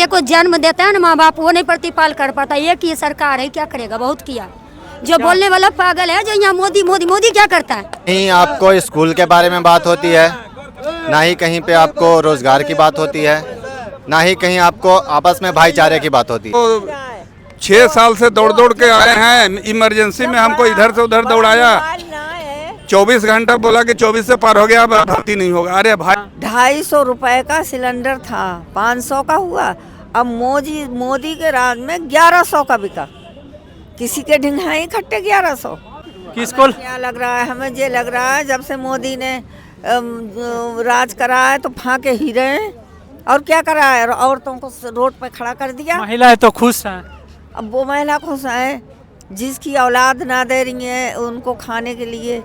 को जन्म देता है ना माँ बाप, वो नहीं प्रतिपाल कर पाता। ये की सरकार है, क्या करेगा? बहुत किया। जो बोलने वाला पागल है, जो यहाँ मोदी मोदी मोदी क्या करता है? नहीं आपको स्कूल के बारे में बात होती है, ना ही कहीं पे आपको रोजगार की बात होती है, ना ही कहीं आपको आपस में भाईचारे की बात होती है। 6 साल से दौड़ दौड़ के आए हैं, इमरजेंसी में हमको इधर से उधर दौड़ाया। 24 घंटा बोला कि 24 से पार हो गया, अब भर्ती नहीं होगा। अरे भाई 250 रुपए का सिलेंडर था, 500 का हुआ। अब मोदी के राज में 1100 का बिका। किसी के ढिंगाई खट्टे 1100। किसको क्या लग रहा है? हमें ये लग रहा है जब से मोदी ने राज करा है तो फांके ही रहे हैं। और क्या करा है? औरतों को रोड पे खड़ा कर दिया। महिलाएं तो खुश हैं। अब वो महिला खुश है जिसकी औलाद ना दे रही है उनको खाने के लिए,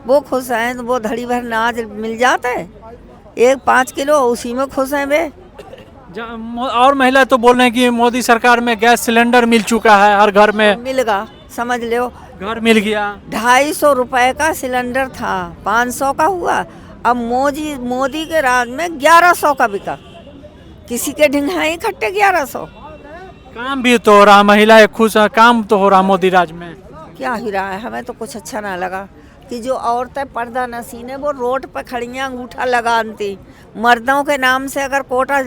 वो खुश हैं। तो वो धड़ी भर अनाज मिल जाता है, 5 किलो, उसी में खुश हैं वे। और महिला तो बोल रहे हैं कि मोदी सरकार में गैस सिलेंडर मिल चुका है, हर घर में मिलगा, समझ लो घर मिल गया। 250 रुपए का सिलेंडर था, 500 का हुआ। अब मोदी के राज में 1100 का बिका। किसी के ढिंगाई खट्टे 1100। काम भी तो हो रहा, महिलाएं खुश हैं, काम तो हो रहा मोदी राज में। क्या ही रहा है? हमें तो कुछ अच्छा ना लगा कि जो औरतें पर्दा नसीन है वो रोड पर खड़ियाँ अंगूठा लगाती। मर्दों के नाम से अगर कोटा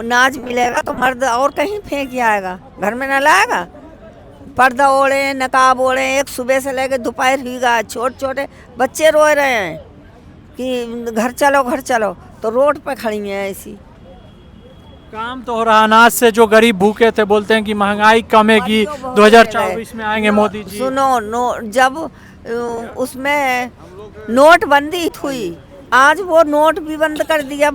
नाज मिलेगा तो मर्द और कहीं फेंक आएगा, घर में ना लाएगा। पर्दा ओढ़े, नकाब ओढ़े, एक सुबह से लेकर दोपहर ही गया। छोटे छोटे बच्चे रो रहे हैं कि घर चलो घर चलो, तो रोड पर खड़ी हैं ऐसी। काम तो हो रहा। अनाज से जो गरीब भूखे थे बोलते हैं कि महंगाई कमेगी, 2024 में आएंगे मोदी जी। सुनो, जब उसमें नोटबंदी हुई, आज वो नोट भी बंद कर दिया।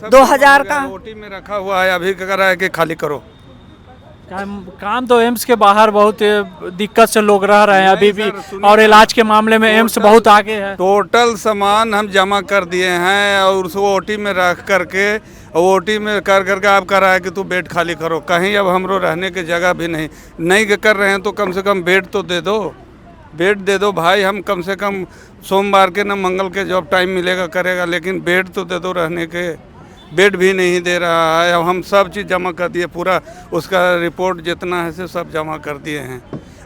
2000 का ओटी में रखा हुआ है, अभी क्या रहा है कि खाली करो। काम तो एम्स के बाहर बहुत दिक्कत से लोग रह रहे हैं अभी भी, और इलाज के मामले में एम्स बहुत आगे है। टोटल सामान हम जमा कर दिए हैं और उसको ओटी में रख करके, ओटी में कर करके आप कह रहा है कि तू बेड खाली करो। कहीं अब हमरो रहने की जगह भी नहीं कर रहे हैं, तो कम से कम बेड तो दे दो, बेड दे दो भाई। हम कम से कम सोमवार के न मंगल के जब टाइम मिलेगा करेगा, लेकिन बेड तो दे दो रहने के। बेड भी नहीं दे रहा है। अब हम सब चीज़ जमा कर दिए, पूरा उसका रिपोर्ट जितना है से सब जमा कर दिए हैं।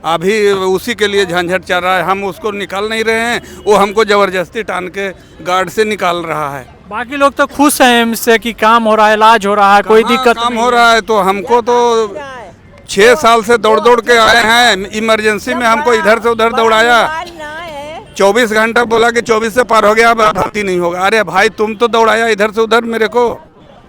अभी उसी के लिए झंझट चल रहा है, हम उसको निकाल नहीं रहे हैं, वो हमको ज़बरदस्ती टान के गार्ड से निकाल रहा है। बाकी लोग तो खुश हैं एम्स से कि काम हो रहा है, इलाज हो रहा है, कोई दिक्कत काम हो रहा है। तो हमको तो 6 साल से दौड़ दौड़ के आए हैं, इमरजेंसी में हमको इधर से उधर दौड़ाया। 24 घंटा बोला कि 24 से पार हो गया, अब भर्ती नहीं होगा। अरे भाई तुम तो दौड़ाया इधर से उधर मेरे को,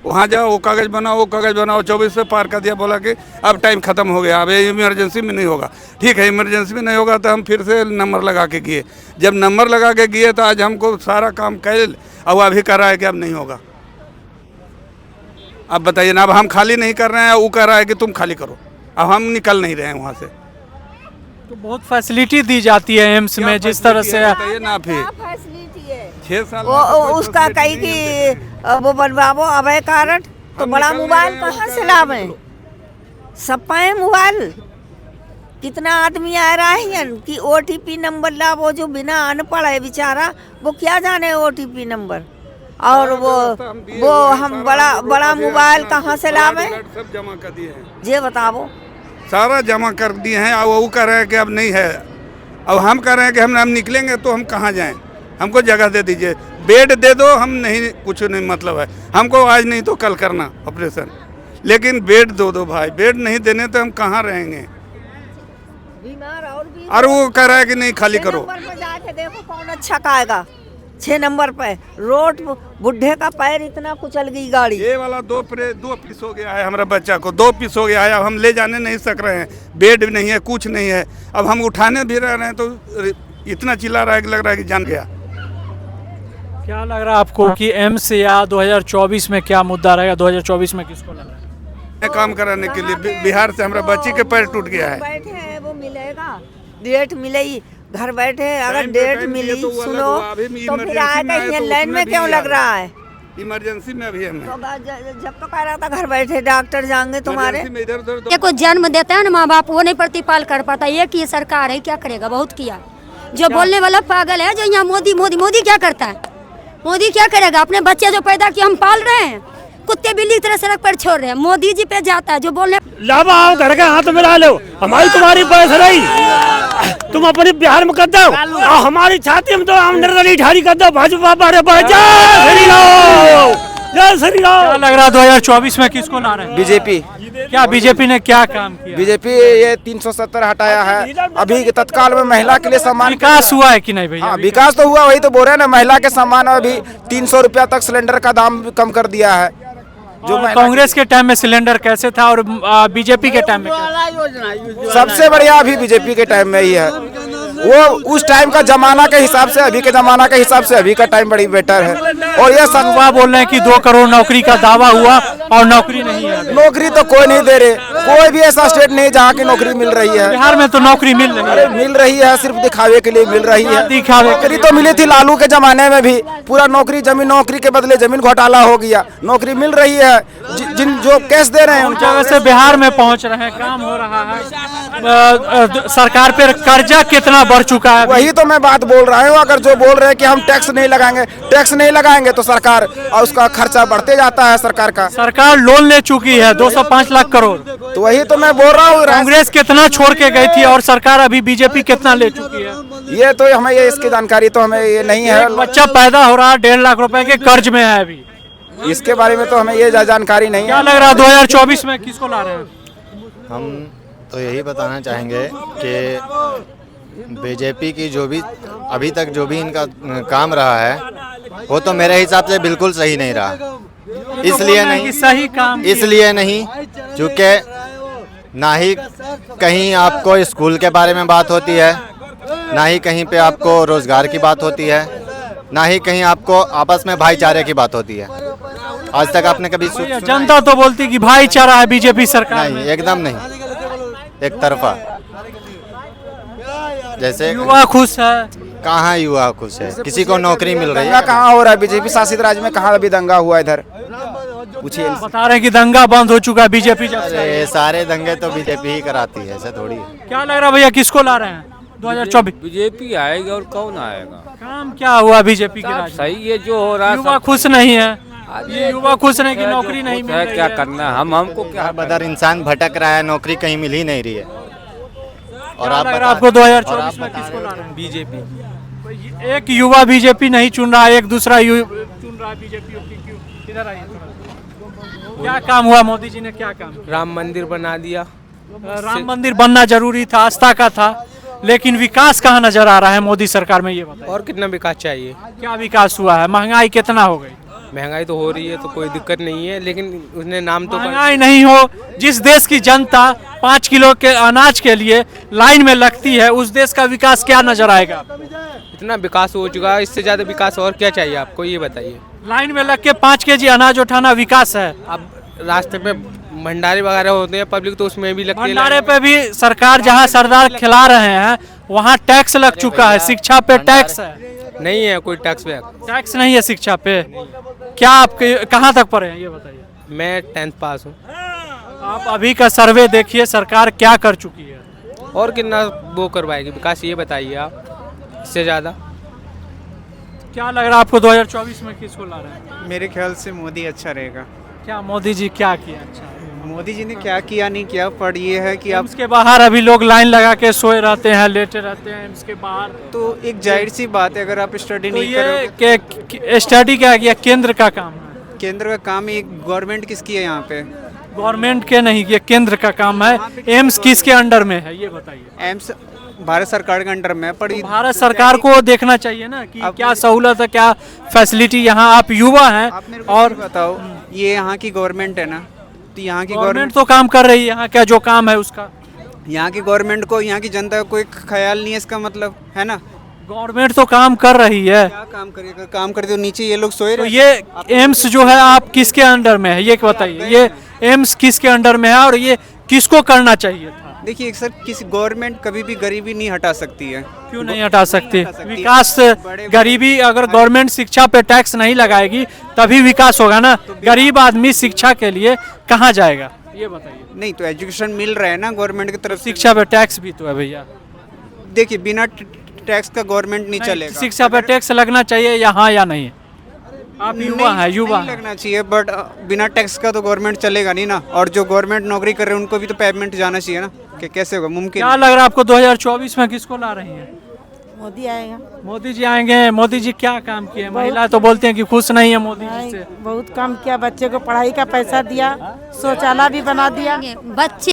वहाँ जाओ, वो कागज़ बनाओ, वो कागज़ बनाओ। 24 से पार कर दिया, बोला कि अब टाइम ख़त्म हो गया, अब इमरजेंसी में नहीं होगा। ठीक है, इमरजेंसी में नहीं होगा तो हम फिर से नंबर लगा के गए। जब नंबर लगा के गए तो आज हमको सारा काम कैल, अब अभी कर रहा है कि अब नहीं होगा। अब बताइए ना, अब हम खाली नहीं कर रहे हैं, वो कह रहा है कि तुम खाली करो। अब हम निकल नहीं रहे हैं वहाँ से। तो बहुत फैसिलिटी दी जाती है एम्स में, जिस तरह से ना फिर 6 साल उसका कहीं की वो बनवाओ अभय कारण, तो बड़ा मोबाइल कहाँ से लावे? सब पाए मोबाइल। कितना आदमी आ रहा है कि OTP नंबर ला, वो जो बिना अनपढ़ है बेचारा, वो क्या जाने OTP नंबर। और वो हम बड़ा मोबाइल कहाँ से लावे? सब जमा कर दिए हैं, ये बताओ। सारा जमा कर दिए हैं। अब वो कह रहे हैं कि अब नहीं है। अब हम कह रहे हैं कि हम निकलेंगे तो हम कहाँ जाएं? हमको जगह दे दीजिए, बेड दे दो। हम नहीं, कुछ नहीं मतलब है हमको, आज नहीं तो कल करना ऑपरेशन, लेकिन बेड दो भाई। बेड नहीं देने तो हम कहाँ रहेंगे? और वो कह रहा है कि नहीं खाली करो। जाके देखो कौन अच्छा खाएगा। 6 नंबर पे रोड, बुढ़े का पैर इतना कुचल गई गाड़ी। ये वाला 2 पीस हो गया है, हमारा बच्चा को 2 पीस हो गया है। अब हम ले जाने नहीं सक रहे हैं, बेड भी नहीं है, कुछ नहीं है। अब हम उठाने भी रह रहे हैं तो इतना चिल्ला रहा है कि लग रहा है कि जान गया। क्या लग रहा है आपको कि एम्स या 2024 में क्या मुद्दा रहेगा? 2024 में किसको लग रहा है काम कराने के लिए? बिहार से हमारा बच्ची के पैर टूट गया है। बैठे हैं, वो मिलेगा, डेट मिलेगी। घर बैठे अगर डेट मिली, सुनो, तो फिर आएगा ये लाइन में क्यों लग रहा है? इमरजेंसी में अभी हमें तो जब तो कह रहा था घर बैठे डॉक्टर जाएंगे तुम्हारे। को जन्म देता है ना माँ बाप, वो नहीं प्रतिपाल कर पाता। ये की सरकार है, क्या करेगा? बहुत किया। जो बोलने वाला पागल है, जो यहाँ मोदी मोदी मोदी क्या करता है? मोदी क्या करेगा? अपने बच्चे जो पैदा किए हम पाल रहे हैं, कुत्ते कुत्ते बिल्ली की तरह सड़क पर छोड़ रहे हैं। मोदी जी पे जाता है जो बोलने लाभ आओ घर के हाथ में डालो, हमारी तुम्हारी पैस नहीं, तुम अपने बिहार में कर दो और हमारी छाती में तो हम निर्दलीय ठारी कर दो। भाजपा बड़े जय श्री राम, जय श्री राम। क्या लग रहा है 2024 में किसको ला रहे हैं? बीजेपी। क्या बीजेपी ने क्या काम किया? बीजेपी ये 370 हटाया है। अभी तत्काल में महिला के लिए सम्मान विकास हुआ है कि नहीं भैया? हाँ विकास तो हुआ, वही तो बोल रहे हैं ना, महिला के सम्मान अभी 300 रुपया तक सिलेंडर का दाम कम कर दिया है। जो कांग्रेस के टाइम में सिलेंडर कैसे था और बीजेपी के टाइम में कैसे? सबसे बढ़िया अभी बीजेपी के टाइम में ही है। वो उस टाइम का जमाना के हिसाब से अभी के जमाना के हिसाब से अभी का टाइम बड़ी बेटर है। और ये संगवा बोल रहे हैं कि 2 करोड़ नौकरी का दावा हुआ और नौकरी नहीं है। नौकरी तो कोई नहीं दे रहे, कोई भी ऐसा स्टेट नहीं जहाँ की नौकरी मिल रही है। बिहार में तो नौकरी मिल रही है। मिल रही है, सिर्फ दिखावे के लिए मिल रही है। दिखावे नौकरी तो मिली थी लालू के जमाने में भी, पूरा नौकरी जमीन, नौकरी के बदले जमीन घोटाला हो गया। नौकरी मिल रही है, जिन जो कैश दे रहे हैं उनको। वैसे बिहार में पहुंच रहे हैं, काम हो रहा है। सरकार पर कर्जा कितना बढ़ चुका है? वही तो मैं बात बोल रहा हूँ। अगर जो बोल रहे हैं कि हम टैक्स नहीं लगाएंगे तो सरकार और उसका खर्चा बढ़ते जाता है। सरकार का सरकार लोन ले चुकी है 205 लाख करोड़। तो वही तो मैं बोल रहा हूँ। कांग्रेस कितना छोड़ के गई थी और सरकार अभी बीजेपी कितना ले चुकी है? ये तो हमें इसकी जानकारी तो हमें ये नहीं है। बच्चा पैदा हो रहा है 1.5 लाख रुपए के कर्ज में है अभी। इसके बारे में तो हमें ये जानकारी नहीं है। क्या लग रहा है 2024 में किसको ला रहे हैं? हम तो यही बताना चाहेंगे कि बीजेपी की जो भी अभी तक जो भी इनका काम रहा है वो तो मेरे हिसाब से बिल्कुल सही नहीं रहा। इसलिए नहीं, सही काम इसलिए नहीं क्योंकि ना ही कहीं आपको स्कूल के बारे में बात होती है, ना ही कहीं पे आपको रोजगार की बात होती है, ना ही कहीं आपको आपस में भाईचारे की बात होती है। आज तक आपने कभी सुना? जनता तो बोलती कि भाईचारा है बीजेपी सरकार नहीं, एकदम नहीं, एक तरफा। जैसे युवा खुश है, कहाँ युवा खुश है? किसी को नौकरी मिल रही दंगा है? कहाँ हो रहा है? बीजेपी शासित राज्य में कहाँ अभी दंगा हुआ? इधर पूछिए। बता रहे हैं कि दंगा बंद हो चुका है बीजेपी जब से। अरे सारे दंगे तो बीजेपी ही कराती है, ऐसा थोड़ी है। क्या लग रहा है भैया किसको ला रहे हैं 2024? बीजेपी आएगा और कौन आएगा? काम क्या हुआ बीजेपी के राज में? सही है जो हो रहा है। युवा खुश नहीं है, ये युवा खुश नहीं कि नौकरी नहीं मिल रही है। क्या करना है? हमको क्या बदर इंसान भटक रहा है, नौकरी कहीं मिल ही नहीं रही है। और क्या आप लग बता- रहा है आपको 2024 में किसको ला रहे हैं? बीजेपी। एक युवा बीजेपी नहीं चुन रहा है, एक दूसरा चुन रहा है बीजेपी। इधर आइए थोड़ा। क्या काम हुआ? मोदी जी ने क्या काम किया? राम मंदिर बना दिया। राम मंदिर बनना जरूरी था, आस्था का था, लेकिन विकास कहाँ नजर आ रहा है मोदी सरकार में? ये बताइए। और कितना विकास चाहिए? क्या विकास हुआ है? महंगाई कितना हो गई? महंगाई तो हो रही है तो कोई दिक्कत नहीं है, लेकिन उसने नाम तो महंगाई नहीं हो, जिस देश की जनता 5 किलो के अनाज के लिए लाइन में लगती है, उस देश का विकास क्या नजर आएगा? इतना विकास हो चुका है, इससे ज्यादा विकास और क्या चाहिए आपको? ये बताइए। लाइन में लग के 5 केजी अनाज उठाना विकास है? अब रास्ते पे भंडारे वगैरह होते हैं, पब्लिक तो उसमें भी लगती है। भंडारे पे भी सरकार जहाँ सरदार खिला रहे हैं वहाँ टैक्स लग चुका है, शिक्षा पे टैक्स है। नहीं है कोई टैक्स बैक। टैक्स नहीं है शिक्षा पे। क्या आप कहाँ तक पढ़े हैं ये बताइए? मैं 10th पास हूँ। आप अभी का सर्वे देखिए, सरकार क्या कर चुकी है। और कितना वो करवाएगी विकास, ये बताइए आप। इससे ज़्यादा क्या लग रहा है आपको 2024 में किसको ला रहे हैं? मेरे ख्याल से मोदी अच्छा रहेगा। क्या मोदी जी क्या किया? अच्छा, मोदी जी ने क्या किया नहीं किया, पर ये है कि अब एम्स के बाहर अभी लोग लाइन लगा के सोए रहते हैं, लेटे रहते हैं एम्स के बाहर। तो एक जाहिर सी बात है, अगर आप स्टडी तो नहीं ये करोगे। स्टडी क्या किया? केंद्र का काम है। केंद्र का काम है, गवर्नमेंट किसकी है यहाँ पे? गवर्नमेंट के नहीं, ये केंद्र का काम है। एम्स किसके अंडर में है ये बताइए? एम्स भारत सरकार के अंडर में है, पर तो भारत सरकार को देखना चाहिए ना कि क्या सहूलत है, क्या फैसिलिटी। यहाँ आप युवा हैं आप मेरे को और ये बताओ, ये यहाँ की गवर्नमेंट है ना, तो यहाँ की गवर्नमेंट तो काम कर रही है, यहाँ क्या जो काम है उसका। यहाँ की गवर्नमेंट को, यहाँ की जनता को कोई ख्याल नहीं है, इसका मतलब है ना। गवर्नमेंट तो काम कर रही है, क्या काम करेगा? काम करते हो नीचे ये लोग सोए तो रहे। ये एम्स जो है आप किसके अंडर में है ये बताइए? ये एम्स किसके अंडर में है और ये किसको करना चाहिए था? देखिए सर, किसी गवर्नमेंट कभी भी गरीबी नहीं हटा सकती है। क्यों नहीं हटा सकती? हटा सकती है। विकास, गरीबी, अगर गवर्नमेंट शिक्षा पे टैक्स नहीं लगाएगी तभी विकास होगा ना। गरीब आदमी शिक्षा के लिए कहाँ जाएगा ये बताइए? नहीं तो एजुकेशन मिल रहा है ना गवर्नमेंट की तरफ से। शिक्षा पे टैक्स भी तो है भैया। देखिए बिना टैक्स का गवर्नमेंट नहीं चलेगा। शिक्षा पे टैक्स लगना चाहिए यहाँ या नहीं? आप युवा हैं, युवा नहीं लगना चाहिए, बट बिना टैक्स का तो गवर्नमेंट चलेगा नहीं ना। और जो गवर्नमेंट नौकरी कर रहे हैं उनको भी तो पेमेंट जाना चाहिए ना, कि कैसे होगा, मुमकिन क्या लग रहा है आपको 2024 में किसको ला रही हैं? मोदी आएगा। मोदी जी आएंगे। मोदी जी क्या काम किए? महिला तो बोलते हैं कि खुश नहीं है मोदी जी से। बहुत काम किया, बच्चे को पढ़ाई का पैसा दिया, शौचालय भी बना दिया। बच्चे